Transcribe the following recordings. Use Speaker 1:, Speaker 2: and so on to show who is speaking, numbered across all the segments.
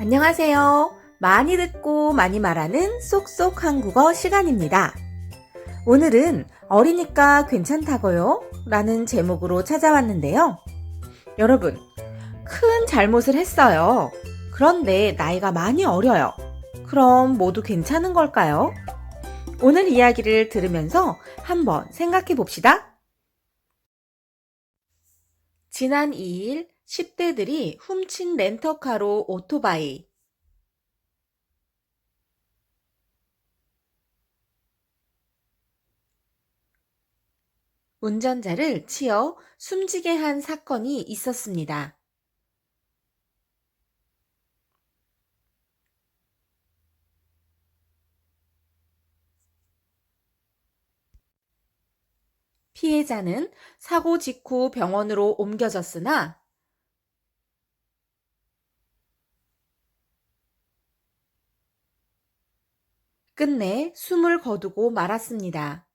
Speaker 1: 안녕하세요. 많이 듣고 많이 말하는 쏙쏙 한국어 시간입니다. 오늘은 어리니까 괜찮다고요? 라는 제목으로 찾아왔는데요. 여러분, 큰 잘못을 했어요. 그런데 나이가 많이 어려요. 그럼 모두 괜찮은 걸까요? 오늘 이야기를 들으면서 한번 생각해 봅시다. 지난 2일 10대들이 훔친 렌터카로 오토바이. 운전자를 치어 숨지게 한 사건이 있었습니다. 피해자는 사고 직후 병원으로 옮겨졌으나 끝내 숨을 거두고 말았습니다.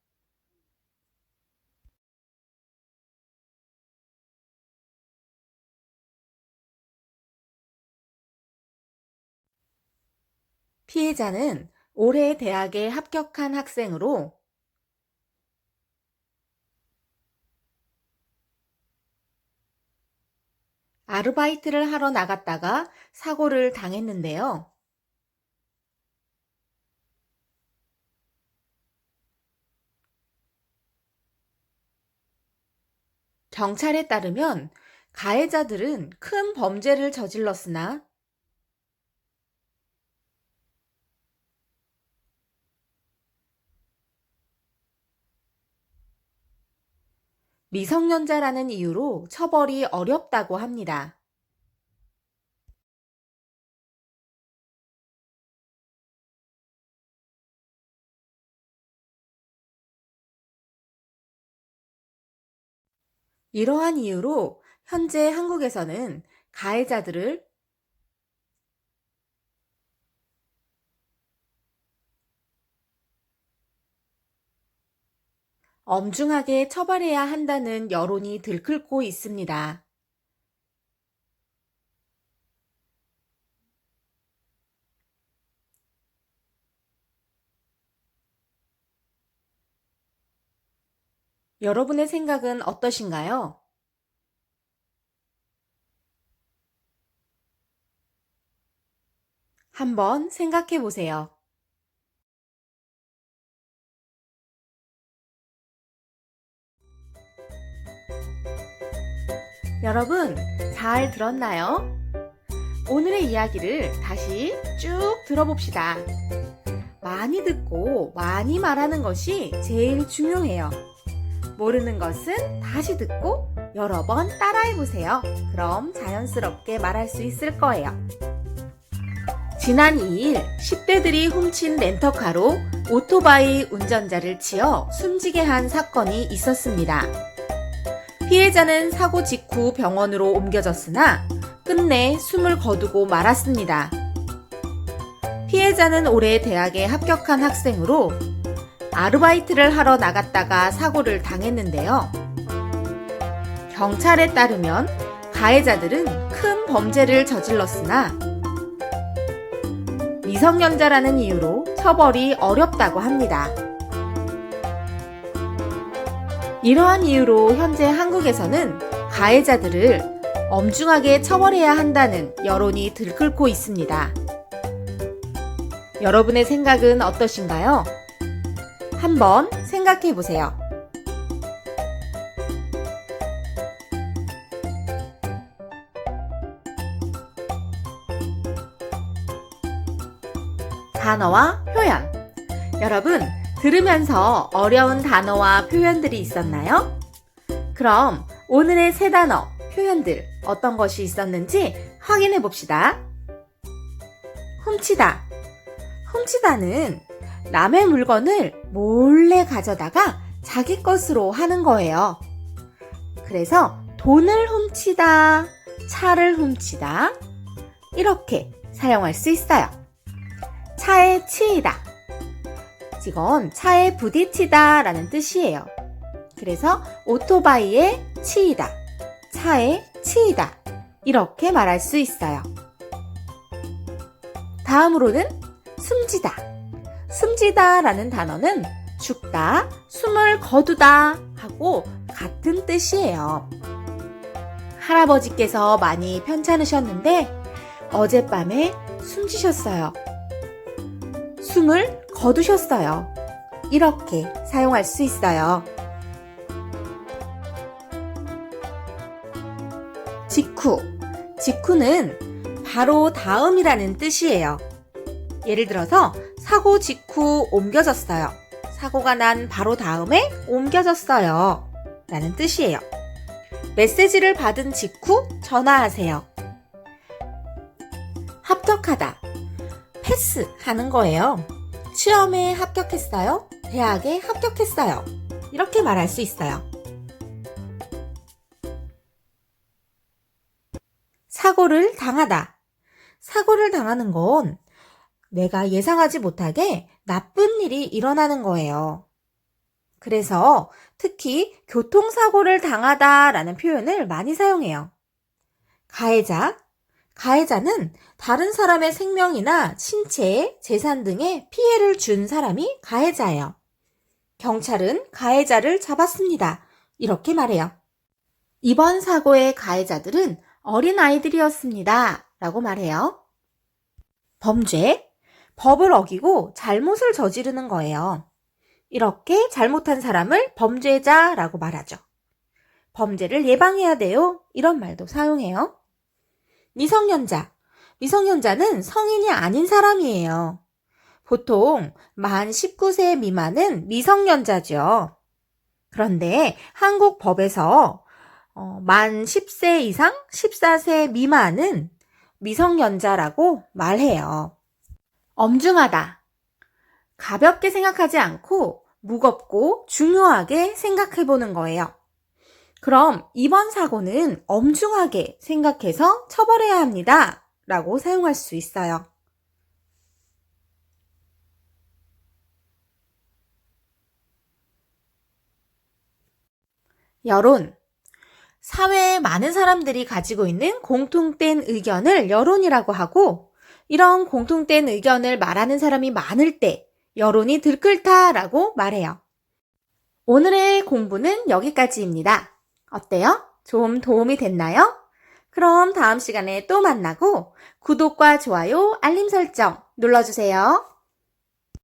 Speaker 1: 피해자는 올해 대학에 합격한 학생으로 아르바이트를 하러 나갔다가 사고를 당했는데요. 경찰에 따르면 가해자들은 큰 범죄를 저질렀으나 미성년자라는 이유로 처벌이 어렵다고 합니다. 이러한 이유로 현재 한국에서는 가해자들을 엄중하게 처벌해야 한다는 여론이 들끓고 있습니다. 여러분의 생각은 어떠신가요? 한번 생각해 보세요. 여러분, 잘 들었나요? 오늘의 이야기를 다시 쭉 들어봅시다. 많이 듣고 많이 말하는 것이 제일 중요해요. 모르는 것은 다시 듣고 여러 번 따라해 보세요. 그럼 자연스럽게 말할 수 있을 거예요. 지난 2일 10대들이 훔친 렌터카로 오토바이 운전자를 치어 숨지게 한 사건이 있었습니다. 피해자는 사고 직후 병원으로 옮겨졌으나 끝내 숨을 거두고 말았습니다. 피해자는 올해 대학에 합격한 학생으로 아르바이트를 하러 나갔다가 사고를 당했는데요. 경찰에 따르면 가해자들은 큰 범죄를 저질렀으나 미성년자라는 이유로 처벌이 어렵다고 합니다. 이러한 이유로 현재 한국에서는 가해자들을 엄중하게 처벌해야 한다는 여론이 들끓고 있습니다. 여러분의 생각은 어떠신가요? 한번 생각해 보세요. 단어와 표현. 여러분, 들으면서 어려운 단어와 표현들이 있었나요? 그럼 오늘의 세 단어, 표현들 어떤 것이 있었는지 확인해 봅시다. 훔치다. 훔치다는 남의 물건을 몰래 가져다가 자기 것으로 하는 거예요. 그래서 돈을 훔치다, 차를 훔치다 이렇게 사용할 수 있어요. 차에 치이다. 이건 차에 부딪히다 라는 뜻이에요. 그래서 오토바이에 치이다, 차에 치이다 이렇게 말할 수 있어요. 다음으로는 숨지다. 숨지다 라는 단어는 죽다, 숨을 거두다 하고 같은 뜻이에요. 할아버지께서 많이 편찮으셨는데 어젯밤에 숨지셨어요. 숨을 거두셨어요. 이렇게 사용할 수 있어요. 직후. 직후는 바로 다음이라는 뜻이에요. 예를 들어서 사고 직후 옮겨졌어요. 사고가 난 바로 다음에 옮겨졌어요. 라는 뜻이에요. 메시지를 받은 직후 전화하세요. 합격하다. 패스하는 거예요. 시험에 합격했어요. 대학에 합격했어요. 이렇게 말할 수 있어요. 사고를 당하다. 사고를 당하는 건 내가 예상하지 못하게 나쁜 일이 일어나는 거예요. 그래서 특히 교통사고를 당하다 라는 표현을 많이 사용해요. 가해자. 가해자는 다른 사람의 생명이나 신체, 재산 등에 피해를 준 사람이 가해자예요. 경찰은 가해자를 잡았습니다. 이렇게 말해요. 이번 사고의 가해자들은 어린아이들이었습니다. 라고 말해요. 범죄. 법을 어기고 잘못을 저지르는 거예요. 이렇게 잘못한 사람을 범죄자라고 말하죠. 범죄를 예방해야 돼요. 이런 말도 사용해요. 미성년자. 미성년자는 성인이 아닌 사람이에요. 보통 만 19세 미만은 미성년자죠. 그런데 한국 법에서 만 10세 이상 14세 미만은 미성년자라고 말해요. 엄중하다. 가볍게 생각하지 않고 무겁고 중요하게 생각해보는 거예요. 그럼 이번 사고는 엄중하게 생각해서 처벌해야 합니다. 라고 사용할 수 있어요. 여론. 사회에 많은 사람들이 가지고 있는 공통된 의견을 여론이라고 하고, 이런 공통된 의견을 말하는 사람이 많을 때 여론이 들끓다라고 말해요. 오늘의 공부는 여기까지입니다. 어때요? 좀 도움이 됐나요? 그럼 다음 시간에 또 만나고 구독과 좋아요, 알림 설정 눌러주세요.